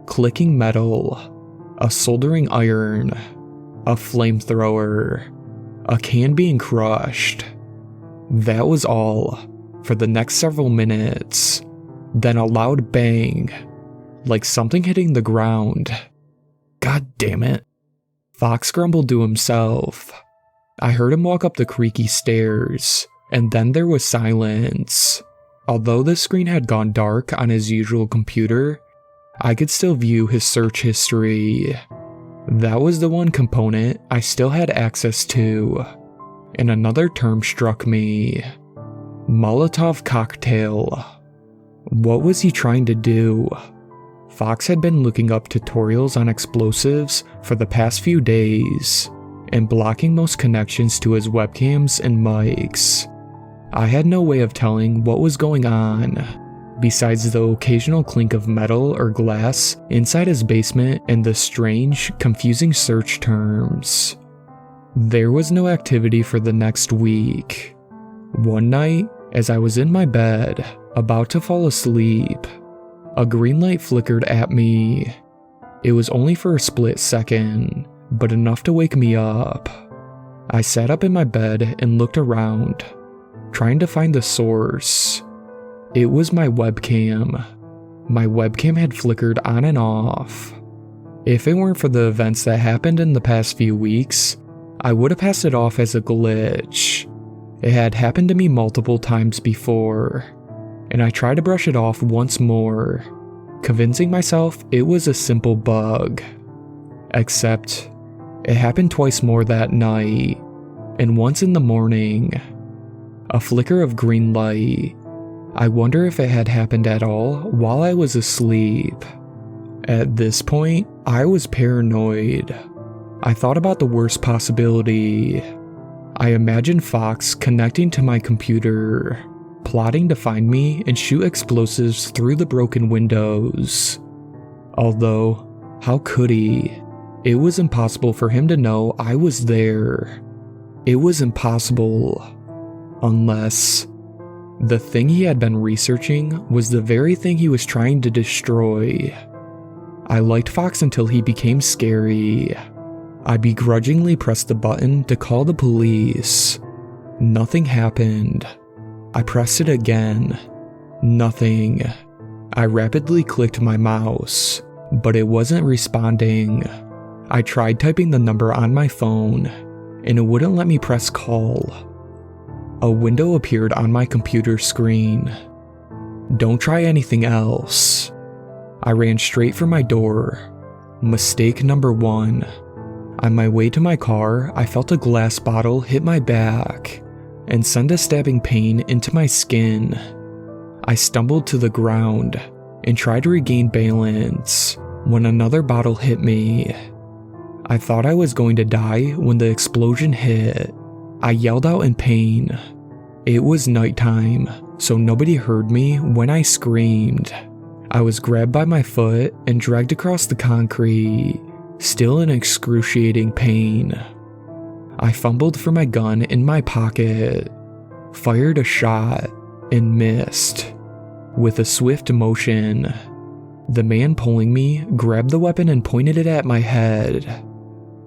clicking metal, a soldering iron, a flamethrower, a can being crushed. That was all for the next several minutes. Then a loud bang, like something hitting the ground. God damn it. Fox grumbled to himself. I heard him walk up the creaky stairs, and then there was silence. Although the screen had gone dark on his usual computer, I could still view his search history. That was the one component I still had access to. And another term struck me: Molotov cocktail. What was he trying to do? Fox had been looking up tutorials on explosives for the past few days, and blocking most connections to his webcams and mics. I had no way of telling what was going on, besides the occasional clink of metal or glass inside his basement and the strange, confusing search terms. There was no activity for the next week. One night, as I was in my bed, about to fall asleep, a green light flickered at me. It was only for a split second, but enough to wake me up. I sat up in my bed and looked around, trying to find the source. It was my webcam. My webcam had flickered on and off. If it weren't for the events that happened in the past few weeks, I would have passed it off as a glitch. It had happened to me multiple times before, and I tried to brush it off once more, convincing myself it was a simple bug. Except, it happened twice more that night, and once in the morning. A flicker of green light. I wonder if it had happened at all while I was asleep. At this point, I was paranoid. I thought about the worst possibility. I imagined Fox connecting to my computer, plotting to find me and shoot explosives through the broken windows. Although, how could he? It was impossible for him to know I was there. It was impossible. Unless the thing he had been researching was the very thing he was trying to destroy. I liked Fox until he became scary. I begrudgingly pressed the button to call the police. Nothing happened. I pressed it again. Nothing. I rapidly clicked my mouse, but it wasn't responding. I tried typing the number on my phone, and it wouldn't let me press call. A window appeared on my computer screen. Don't try anything else. I ran straight for my door. Mistake number 1. On my way to my car, I felt a glass bottle hit my back and send a stabbing pain into my skin. I stumbled to the ground and tried to regain balance when another bottle hit me. I thought I was going to die when the explosion hit. I yelled out in pain. It was nighttime, so nobody heard me when I screamed. I was grabbed by my foot and dragged across the concrete, still in excruciating pain. I fumbled for my gun in my pocket, fired a shot, and missed. With a swift motion, the man pulling me grabbed the weapon and pointed it at my head.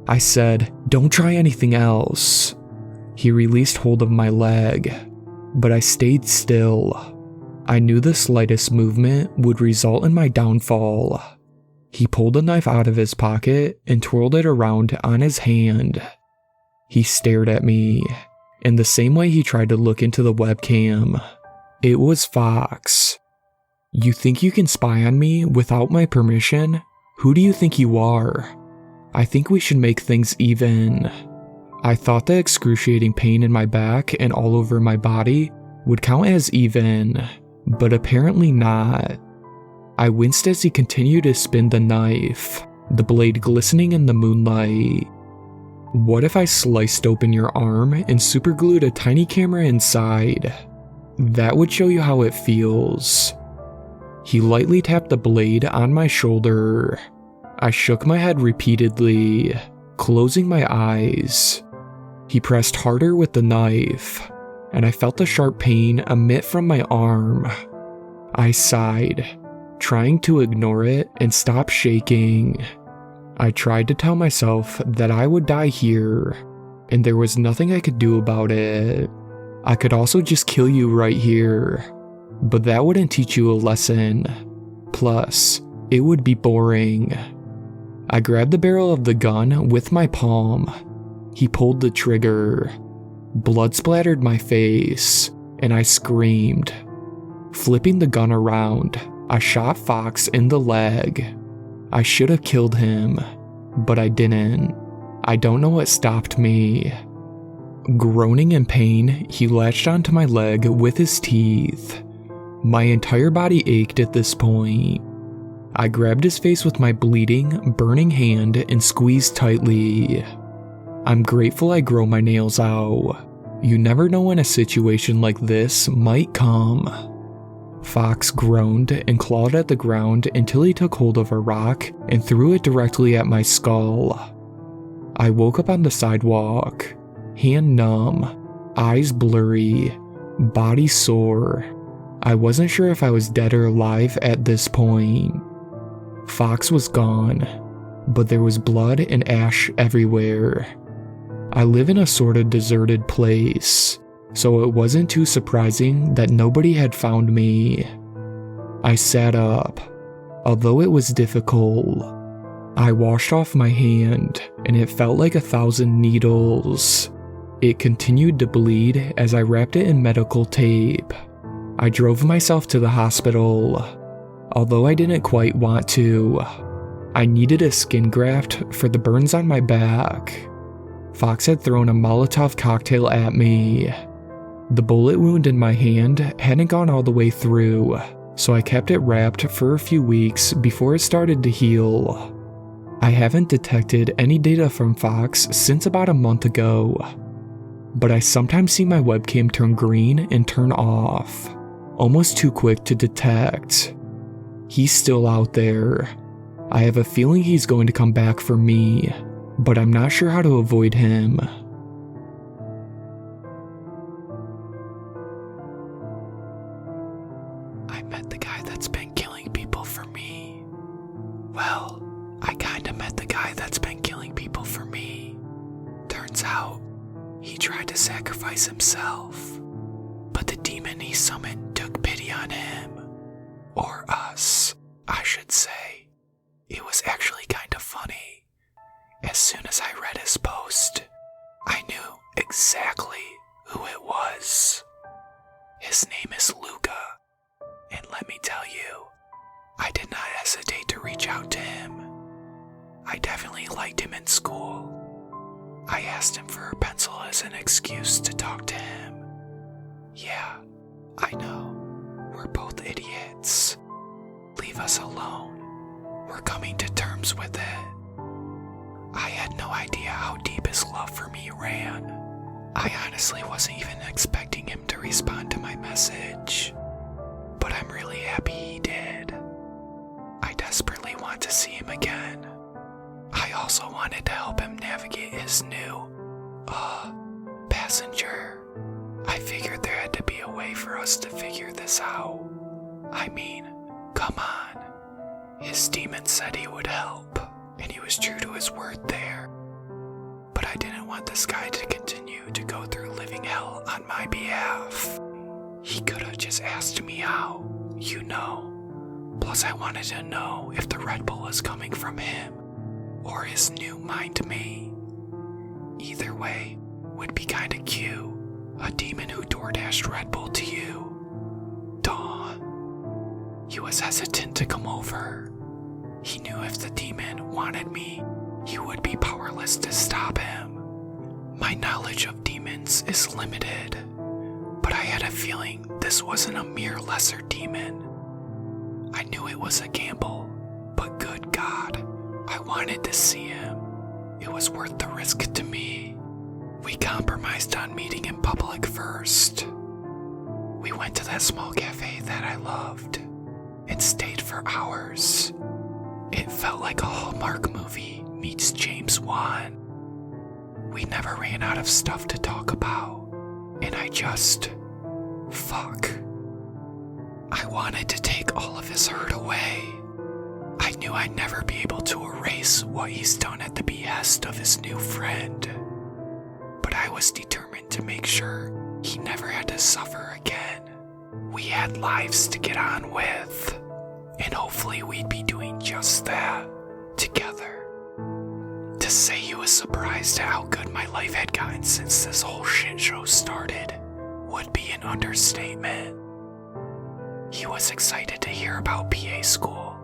I said, "Don't try anything else." He released hold of my leg, but I stayed still. I knew the slightest movement would result in my downfall. He pulled a knife out of his pocket and twirled it around on his hand. He stared at me, in the same way he tried to look into the webcam. It was Fox. "You think you can spy on me without my permission? Who do you think you are? I think we should make things even." I thought the excruciating pain in my back and all over my body would count as even, but apparently not. I winced as he continued to spin the knife, the blade glistening in the moonlight. "What if I sliced open your arm and superglued a tiny camera inside? That would show you how it feels." He lightly tapped the blade on my shoulder. I shook my head repeatedly, closing my eyes. He pressed harder with the knife, and I felt the sharp pain emit from my arm. I sighed, trying to ignore it and stop shaking. I tried to tell myself that I would die here, and there was nothing I could do about it. I could also just kill you right here, but that wouldn't teach you a lesson. Plus, it would be boring. I grabbed the barrel of the gun with my palm. He pulled the trigger. Blood splattered my face, and I screamed. Flipping the gun around, I shot Fox in the leg. I should have killed him, but I didn't. I don't know what stopped me. Groaning in pain, he latched onto my leg with his teeth. My entire body ached at this point. I grabbed his face with my bleeding, burning hand and squeezed tightly. I'm grateful I grow my nails out. You never know when a situation like this might come. Fox groaned and clawed at the ground until he took hold of a rock and threw it directly at my skull. I woke up on the sidewalk, hand numb, eyes blurry, body sore. I wasn't sure if I was dead or alive at this point. Fox was gone, but there was blood and ash everywhere. I live in a sort of deserted place, so it wasn't too surprising that nobody had found me. I sat up, although it was difficult. I washed off my hand, and it felt like 1,000 needles. It continued to bleed as I wrapped it in medical tape. I drove myself to the hospital. Although I didn't quite want to, I needed a skin graft for the burns on my back. Fox had thrown a Molotov cocktail at me. The bullet wound in my hand hadn't gone all the way through, so I kept it wrapped for a few weeks before it started to heal. I haven't detected any data from Fox since about a month ago, but I sometimes see my webcam turn green and turn off, almost too quick to detect. He's still out there. I have a feeling he's going to come back for me, but I'm not sure how to avoid him. I met the guy that's been killing people for me. Well, I kinda met the guy that's been killing people for me. Turns out, he tried to sacrifice himself, but the demon he summoned took pity on him. Or us, I should say. It was actually kind of funny. As soon as I read his post, I knew exactly who it was. His name is Luca, and let me tell you, I did not hesitate to reach out to him. I definitely liked him in school. I asked him for a pencil as an excuse to talk to him. Yeah, I know. We're both idiots. Leave us alone. We're coming to terms with it. I had no idea how deep his love for me ran. I honestly wasn't even expecting him to respond to my message. But I'm really happy he did. I desperately want to see him again. I also wanted to help him navigate his new, passenger. I figured there had to be a way for us to figure this out. I mean, come on. His demon said he would help, and he was true to his word there. But I didn't want this guy to continue to go through living hell on my behalf. He could have just asked me out, you know. Plus I wanted to know if the Red Bull was coming from him, or his new mind me. Either way would be kinda cute. A demon who DoorDashed Red Bull to you. Dawn. He was hesitant to come over. He knew if the demon wanted me, he would be powerless to stop him. My knowledge of demons is limited, but I had a feeling this wasn't a mere lesser demon. I knew it was a gamble, but good God, I wanted to see him. It was worth the risk to me. We compromised on meeting in public first. We went to that small cafe that I loved and stayed for hours. It felt like a Hallmark movie meets James Wan. We never ran out of stuff to talk about, and fuck. I wanted to take all of his hurt away. I knew I'd never be able to erase what he's done at the behest of his new friend. But I was determined to make sure he never had to suffer again. We had lives to get on with, and hopefully we'd be doing just that, together. To say he was surprised at how good my life had gotten since this whole shit show started would be an understatement. He was excited to hear about PA school,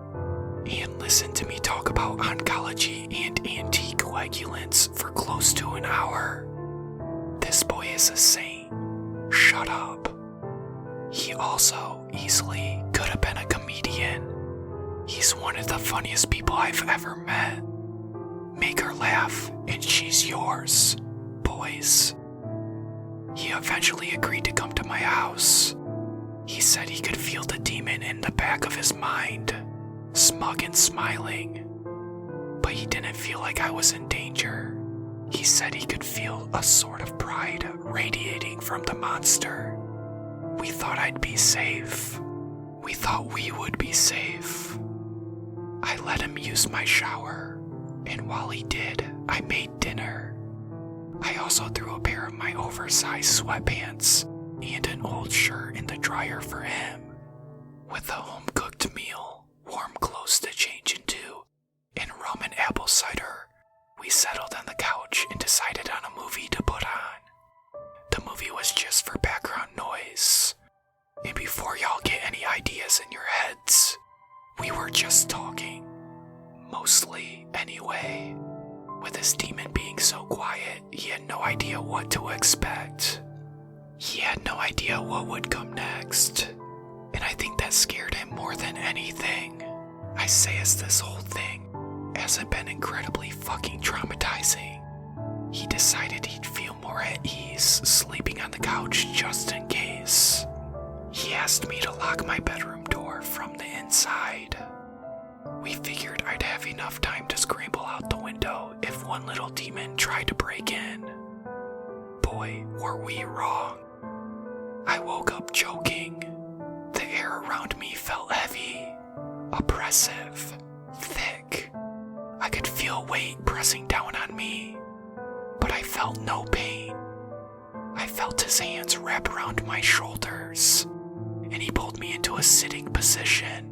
and listened to me talk about oncology and anticoagulants for close to an hour. This boy is a saint. Shut up. He also easily could have been a comedian. He's one of the funniest people I've ever met. Make her laugh and she's yours, boys. He eventually agreed to come to my house. He said he could feel the demon in the back of his mind, smug and smiling. But he didn't feel like I was in danger. He said he could feel a sort of pride radiating from the monster. We thought I'd be safe. We thought we would be safe. I let him use my shower, and while he did, I made dinner. I also threw a pair of my oversized sweatpants and an old shirt in the dryer for him. With a home-cooked meal, warm clothes to change into, and rum and apple cider, we settled on the couch and decided on a movie to put on. The movie was just for background noise. And before y'all get any ideas in your heads, we were just talking. Mostly, anyway. With this demon being so quiet, he had no idea what to expect. He had no idea what would come next. And I think that scared him more than anything. I say as this whole thing hasn't been incredibly fucking traumatizing. He decided he'd feel more at ease sleeping on the couch just in case. He asked me to lock my bedroom door from the inside. We figured I'd have enough time to scramble out the window if one little demon tried to break in. Boy, were we wrong. I woke up choking. The air around me felt heavy, oppressive, thick. I could feel weight pressing down on me, but I felt no pain. I felt his hands wrap around my shoulders, and he pulled me into a sitting position.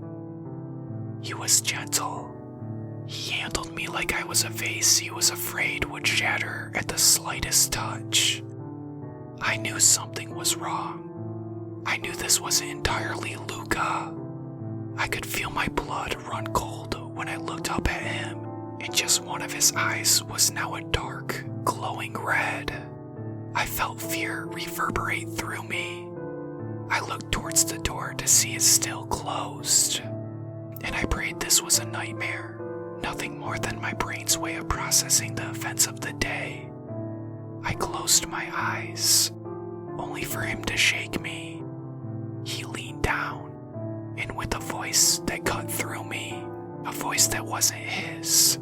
He was gentle. He handled me like I was a vase he was afraid would shatter at the slightest touch. I knew something was wrong. I knew this wasn't entirely Luca. I could feel my blood run cold when I looked up at him, and just one of his eyes was now a dark, glowing red. I felt fear reverberate through me. I looked towards the door to see it still closed, and I prayed this was a nightmare, nothing more than my brain's way of processing the events of the day. I closed my eyes, only for him to shake me. He leaned down, and with a voice that cut through me, a voice that wasn't his,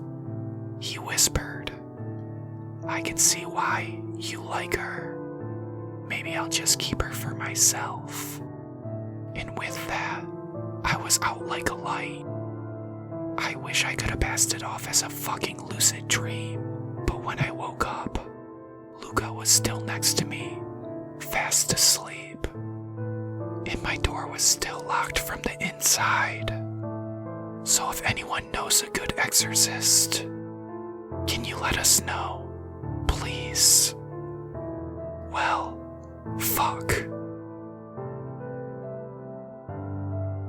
he whispered, "I can see why you like her. Maybe I'll just keep her for myself." And with that, I was out like a light. I wish I could have passed it off as a fucking lucid dream, but when I woke up, Luca was still next to me, fast asleep. And my door was still locked from the inside. So if anyone knows a good exorcist, can you let us know, please? Well, fuck.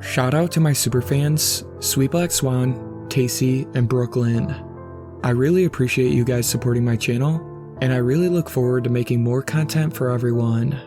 Shout out to my superfans, Sweet Black Swan, Casey, and Brooklyn. I really appreciate you guys supporting my channel, and I really look forward to making more content for everyone.